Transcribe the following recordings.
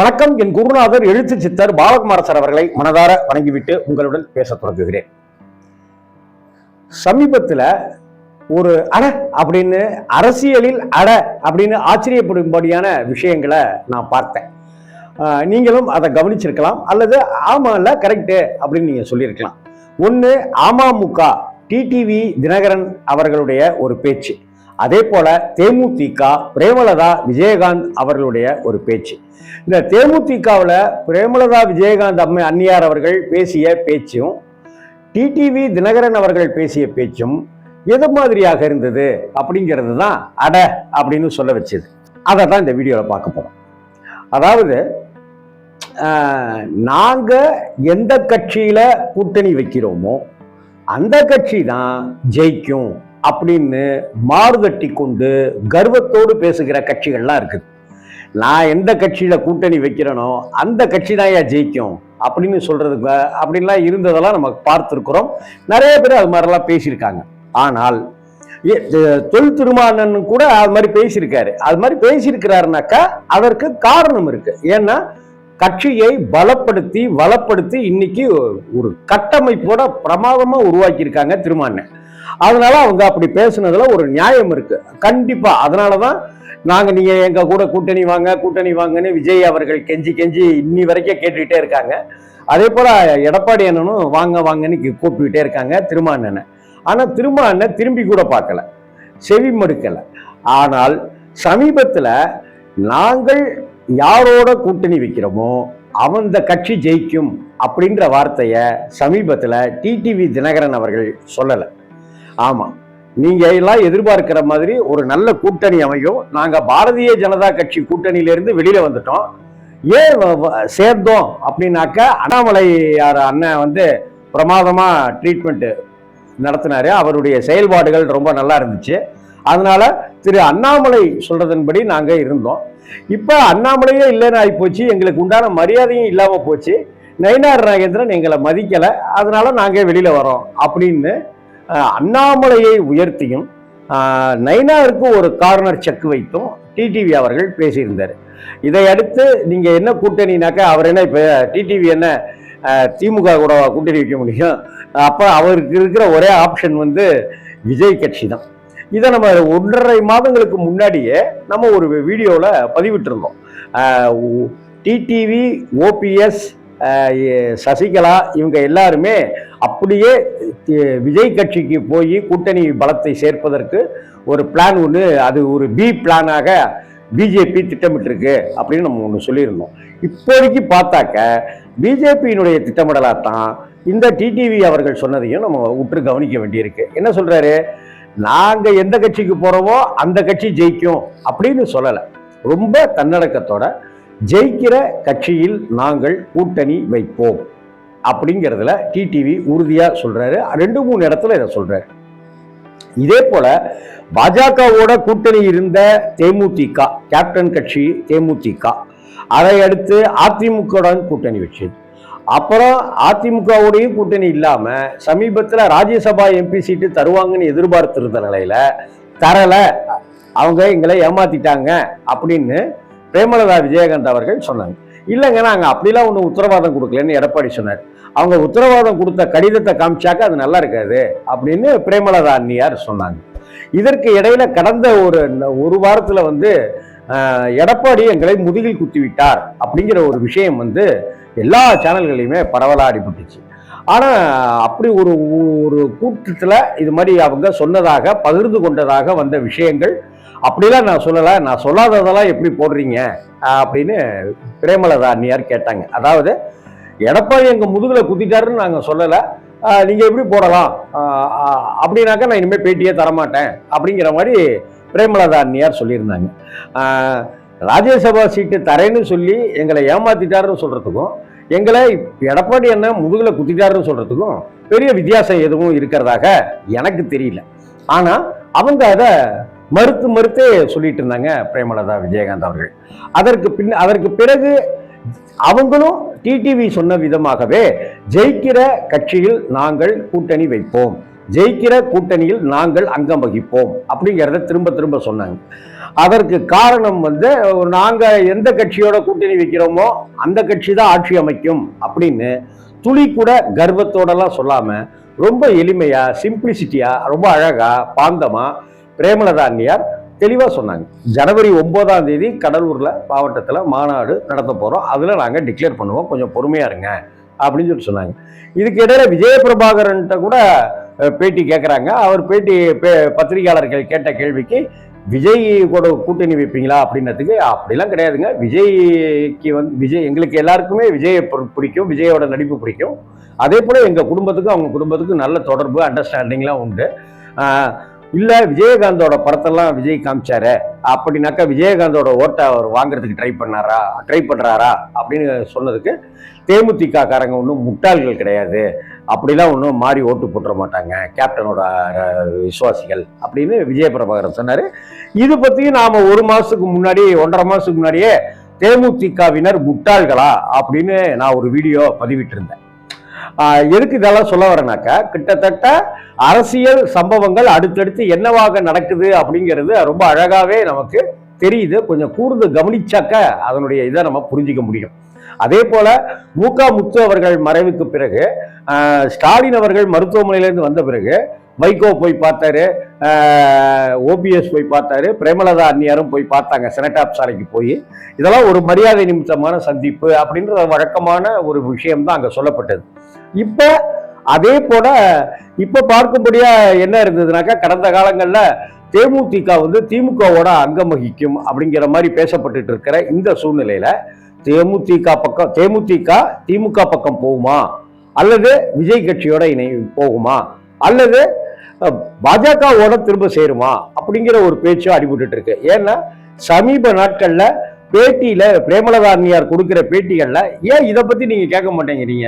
வணக்கம். என் குருநாதர் எழுத்து சித்தர் பாலகுமார சார் அவர்களை மனதார வணங்கிவிட்டு உங்களுடன் பேச தொடங்குகிறேன். சமீபத்தில் ஒரு அப்படின்னு அரசியலில் அப்படின்னு ஆச்சரியப்படும்படியான விஷயங்களை நான் பார்த்தேன். நீங்களும் அதை கவனிச்சிருக்கலாம், அல்லது ஆமா இல்ல கரெக்டு அப்படின்னு நீங்க சொல்லியிருக்கலாம். ஒன்று, அமமுக டிடிவி தினகரன் அவர்களுடைய ஒரு பேச்சு, அதே போல தேமுதிக பிரேமலதா விஜயகாந்த் அவர்களுடைய ஒரு பேச்சு. இந்த தேமுதிகவில் பிரேமலதா விஜயகாந்த் அன்னியார் அவர்கள் பேசிய பேச்சும் டிடிவி தினகரன் அவர்கள் பேசிய பேச்சும் எது மாதிரியாக இருந்தது அப்படிங்கிறது தான் அப்படின்னு சொல்ல வச்சது. அதை தான் இந்த வீடியோவில் பார்க்க போறோம். அதாவது நாங்க எந்த கட்சியில கூட்டணி வைக்கிறோமோ அந்த கட்சி தான் ஜெயிக்கும் அப்படின்னு மாறுதட்டி கொண்டு கர்வத்தோடு பேசுகிற கட்சிகள்லாம் இருக்குது. நான் எந்த கட்சியில கூட்டணி வைக்கிறேனோ அந்த கட்சி தான் ஏன் ஜெயிக்கும் அப்படின்னு சொல்றதுக்கு அப்படின்லாம் இருந்ததெல்லாம் நம்ம பார்த்துருக்குறோம். நிறைய பேர் அது மாதிரிலாம் பேசியிருக்காங்க. ஆனால் தொல் திருமானன் கூட அது மாதிரி பேசியிருக்காரு. அது மாதிரி பேசியிருக்கிறாருனாக்கா அதற்கு காரணம் இருக்கு. ஏன்னா கட்சியை வளப்படுத்தி இன்னைக்கு ஒரு கட்டமைப்போட பிரமாதமா உருவாக்கியிருக்காங்க திருமானன். அதனால அவங்க அப்படி பேசுனதுல ஒரு நியாயம் இருக்கு கண்டிப்பா. அதனாலதான் நீங்க எங்க கூட கூட்டணி வாங்கன்னு விஜய் அவர்கள் கெஞ்சி இன்னி வரைக்கும் கேட்டுக்கிட்டே இருக்காங்க. அதே போல எடப்பாடி அண்ணனும் வாங்கன்னு கூப்பிட்டுக்கிட்டே இருக்காங்க திருமானனை. ஆனா திருமானன் திரும்பி கூட பார்க்கல, செவி மடுக்கல. ஆனால் சமீபத்துல நாங்கள் யாரோட கூட்டணி வைக்கிறோமோ அந்த கட்சி ஜெயிக்கும் அப்படின்ற வார்த்தைய சமீபத்துல டிடிவி தினகரன் அவர்கள் சொல்லல. ஆமா, நீங்க எல்லாம் எதிர்பார்க்கிற மாதிரி ஒரு நல்ல கூட்டணி அமையும். நாங்க பாரதிய ஜனதா கட்சி கூட்டணியிலிருந்து வெளியில வந்துட்டோம். ஏன் சேர்ந்தோம் அப்படின்னாக்க அண்ணாமலையார் அண்ணன் பிரமாதமா ட்ரீட்மெண்ட் நடத்தினாரு. அவருடைய செயல்பாடுகள் ரொம்ப நல்லா இருந்துச்சு. அதனால திரு அண்ணாமலை சொல்றதன்படி நாங்க இருந்தோம். இப்ப அண்ணாமலையே இல்லைன்னு ஆகி போச்சு. எங்களுக்கு உண்டான மரியாதையும் இல்லாம போச்சு. நயினார் நாகேந்திரன் எங்களை மதிக்கல, அதனால நாங்க வெளியில வரோம் அப்படின்னு அண்ணாமலையை உயர்த்தியும் நயினாருக்கு ஒரு கார்னர் செக் வைத்தும் டிடிவி அவர்கள் பேசியிருந்தார். இதை அடுத்து நீங்க என்ன கூட்டணினாக்கா அவர் என்ன இப்ப டிடிவி என்ன திமுக கூட கூட்டணி வைக்க முடியும்? அப்ப அவருக்கு இருக்கிற ஒரே ஆப்ஷன் விஜய் கட்சி தான். இதை நம்ம 1.5 மாதங்களுக்கு முன்னாடியே நம்ம ஒரு வீடியோல பதிவிட்டிருந்தோம். டிடிவி, ஓபிஎஸ், சசிகலா இவங்க எல்லாருமே அப்படியே விஜய் கட்சிக்கு போய் கூட்டணி பலத்தை சேர்ப்பதற்கு ஒரு பிளான் ஒன்று, அது ஒரு பி பிளானாக பிஜேபி திட்டமிட்டிருக்கு அப்படின்னு நம்ம ஒன்று சொல்லியிருந்தோம். இப்போதைக்கு பார்த்தாக்க பிஜேபியினுடைய திட்டமிடலாத்தான் இந்த டிடிவி அவர்கள் சொன்னதையும் நம்ம உற்று கவனிக்க வேண்டியிருக்கு. என்ன சொல்றாரு? நாங்க எந்த கட்சிக்கு போறோமோ அந்த கட்சி ஜெயிக்கும் அப்படின்னு சொல்லலை. ரொம்ப தன்னடக்கத்தோட ஜெயிக்கிற கட்சியில் நாங்கள் கூட்டணி வைப்போம் அப்படிங்கிறதுல டிடிவி உறுதியா சொல்றாரு. 2-3 இடத்துல இதை சொல்றாரு. இதே போல பாஜகவோட கூட்டணி இருந்த தேமுதிக, கேப்டன் கட்சி தேமுதிக, அதை அடுத்து அதிமுகவுடன் கூட்டணி வச்சது. அப்புறம் அதிமுகவோடையும் கூட்டணி இல்லாம சமீபத்தில் ராஜ்யசபா எம்பி சீட்டு தருவாங்கன்னு எதிர்பார்த்திருந்த நிலையில தரல, அவங்க எங்களை ஏமாத்திட்டாங்க அப்படின்னு பிரேமலதா விஜயகாந்த் அவர்கள் சொன்னாங்க. இல்லைங்க, நாங்க அப்படிலாம் ஒன்றும் உத்தரவாதம் கொடுக்கலன்னு எடப்பாடி சொன்னார். அவங்க உத்தரவாதம் கொடுத்த கடிதத்தை காமிச்சாக்க அது நல்லா இருக்காது அப்படின்னு பிரேமலதா அன்னியார் சொன்னாங்க. இதற்கு இடையில கடந்த ஒரு வாரத்துல எடப்பாடி எங்களை முதுகில் குத்தி விட்டார் அப்படிங்கிற ஒரு விஷயம் எல்லா சேனல்களையுமே பரவலா அடிபட்டுச்சு. ஆனா அப்படி ஒரு கூட்டத்துல இது மாதிரி அவங்க சொன்னதாக பகிர்ந்து கொண்டதாக வந்த விஷயங்கள் அப்படிலாம் நான் சொல்லலை. நான் சொல்லாததெல்லாம் எப்படி போடுறீங்க அப்படின்னு பிரேமலதா அன்னியார் கேட்டாங்க. அதாவது எடப்பாடி எங்க முதுகுல குத்திட்டாருன்னு நாங்க சொல்லலை, நீங்க எப்படி போடலாம் அப்படின்னாக்கா நான் இனிமேல் பேட்டியே தரமாட்டேன் அப்படிங்கிற மாதிரி பிரேமலதா அன்னியார் சொல்லியிருந்தாங்க. ராஜ்யசபா சீட்டு தரேன்னு சொல்லி எங்களை ஏமாத்திட்டாருன்னு சொல்றதுக்கும் எங்களை எடப்பாடி என்ன முதுகுல குத்திட்டாருன்னு சொல்றதுக்கும் பெரிய வித்தியாசம் எதுவும் இருக்கிறதாக எனக்கு தெரியல. ஆனா அவங்க அதை மறுத்தே சொல்லிட்டு இருந்தாங்க பிரேமலதா விஜயகாந்த் அவர்கள். அதற்கு பிறகு அவங்களும் டிடிவி சொன்ன விதமாகவே ஜெயிக்கிற கட்சியில் நாங்கள் கூட்டணி வைப்போம், ஜெயிக்கிற கூட்டணியில் நாங்கள் அங்கம் வகிப்போம் அப்படிங்கிறத திரும்ப திரும்ப சொன்னாங்க. அதற்கு காரணம் வந்து நாங்கள் எந்த கட்சியோட கூட்டணி வைக்கிறோமோ அந்த கட்சி தான் ஆட்சி அமைக்கும் அப்படின்னு துளி கூட கர்வத்தோடலாம் சொல்லாமல் ரொம்ப எளிமையாக சிம்பிளிசிட்டியாக ரொம்ப அழகாக பாந்தமாக பிரேமலதா அன்னியார் தெளிவாக சொன்னாங்க. ஜனவரி 9ஆம் தேதி கடலூரில் மாவட்டத்தில் மாநாடு நடத்த போகிறோம், அதில் நாங்கள் டிக்ளேர் பண்ணுவோம், கொஞ்சம் பொறுமையாக இருங்க அப்படின்னு சொல்லி சொன்னாங்க. இதுக்கு இடையில விஜயபிரபாகரன்ட்ட கூட பேட்டி கேட்குறாங்க. அவர் பேட்டி பத்திரிகையாளர்கள் கேட்ட கேள்விக்கு விஜய் கூட கூட்டணி வைப்பீங்களா அப்படின்னதுக்கு அப்படிலாம் கிடையாதுங்க, விஜய்க்கு வந்து விஜய் எங்களுக்கு எல்லாருக்குமே விஜயை பிடிக்கும், விஜயோட நடிப்பு பிடிக்கும், அதே போல் எங்கள் குடும்பத்துக்கும் அவங்க குடும்பத்துக்கும் நல்ல தொடர்பு அண்டர்ஸ்டாண்டிங்லாம் உண்டு. இல்லை விஜயகாந்தோட படத்தெல்லாம் விஜய் காமிச்சாரு அப்படின்னாக்கா விஜயகாந்தோட ஓட்டை அவர் வாங்குறதுக்கு ட்ரை பண்ணுறாரா அப்படின்னு சொன்னதுக்கு தேமுதிக காரங்க ஒன்றும் முட்டாள்கள் கிடையாது, அப்படிலாம் ஒன்றும் மாறி ஓட்டு போட்டுற மாட்டாங்க கேப்டனோட விசுவாசிகள் அப்படின்னு விஜயபிரபாகரன் சொன்னார். இது பற்றியும் நாம் 1 மாதத்துக்கு முன்னாடி 1.5 மாதத்துக்கு முன்னாடியே தேமுதிகவினர் முட்டாள்களா அப்படின்னு நான் ஒரு வீடியோ பதிவிட்டிருந்தேன். எதுக்கு இதெல்லாம் சொல்ல வரேனாக்கா, கிட்டத்தட்ட அரசியல் சம்பவங்கள் அடுத்தடுத்து என்னவாக நடக்குது அப்படிங்கிறது ரொம்ப அழகாவே நமக்கு தெரியுது. கொஞ்சம் கூர்ந்து கவனிச்சாக்க அதனுடைய இதை நம்ம புரிஞ்சிக்க முடியும். அதே போல முத்து அவர்கள் மறைவுக்கு பிறகு ஸ்டாலின் அவர்கள் மருத்துவமனையிலேருந்து வந்த பிறகு வைகோ போய் பார்த்தாரு, ஓபிஎஸ் போய் பார்த்தாரு, பிரேமலதா அன்னியாரும் போய் பார்த்தாங்க செனட்டாப் சாலைக்கு போய். இதெல்லாம் ஒரு மரியாதை நிமித்தமான சந்திப்பு அப்படின்ற வழக்கமான ஒரு விஷயம்தான் அங்கே சொல்லப்பட்டது. இப்போ அதே போல இப்ப பார்க்கும்படியா என்ன இருந்ததுனாக்கா, கடந்த காலங்களில் தேமுதிக வந்து திமுகவோட அங்கம் வகிக்கும் அப்படிங்கிற மாதிரி பேசப்பட்டு இருக்கிற இந்த சூழ்நிலையில தேமுதிக திமுக பக்கம் போகுமா, அல்லது விஜய் கட்சியோட போகுமா, அல்லது பாஜகவோட திரும்ப சேருமா அப்படிங்கிற ஒரு பேச்சு அடிபட்டு இருக்கு. ஏன்னா சமீப நாட்கள்ல பேட்டியில பிரேமலதா அன்னியார் கொடுக்கிற பேட்டிகள்ல ஏன் இதை பத்தி நீங்க கேட்க மாட்டேங்கிறீங்க,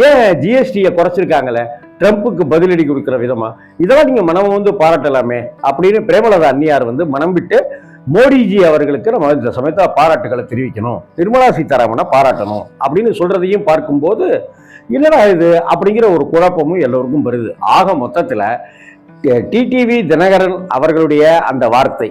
ஏன் ஜிஎஸ்டியை குறைச்சிருக்காங்களே ட்ரம்ப்புக்கு பதிலடி கொடுக்கிற விதமா, இதெல்லாம் நீங்க மனம் வந்து பாராட்டலாமே அப்படின்னு பிரேமலதா அன்னியார் வந்து மனம் விட்டு மோடிஜி அவர்களுக்கு நம்ம இந்த சமயத்தில் பாராட்டுகளை தெரிவிக்கணும், நிர்மலா சீதாராமனை பாராட்டணும் அப்படின்னு சொல்றதையும் பார்க்கும்போது இல்லைடா இது அப்படிங்கிற ஒரு குழப்பமும் எல்லோருக்கும் வருது. ஆக மொத்தத்தில் டிடிவி தினகரன் அவர்களுடைய அந்த வார்த்தை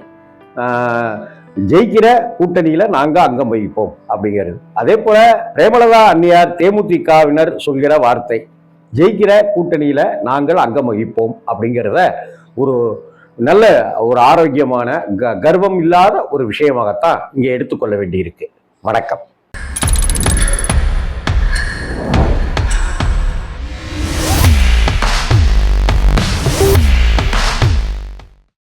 ஜெயிக்கிற கூட்டணியில நாங்க அங்கம் வகிப்போம் அப்படிங்கிறது, அதே போல பிரேமலதா அன்னியார் தேமுதிகவினர் சொல்கிற வார்த்தை ஜெயிக்கிற கூட்டணியில நாங்கள் அங்கம் வகிப்போம் அப்படிங்கிறத ஒரு நல்ல ஒரு ஆரோக்கியமான கர்வம் இல்லாத ஒரு விஷயமாகத்தான் இங்கே எடுத்துக்கொள்ள வேண்டியிருக்கு. வணக்கம்.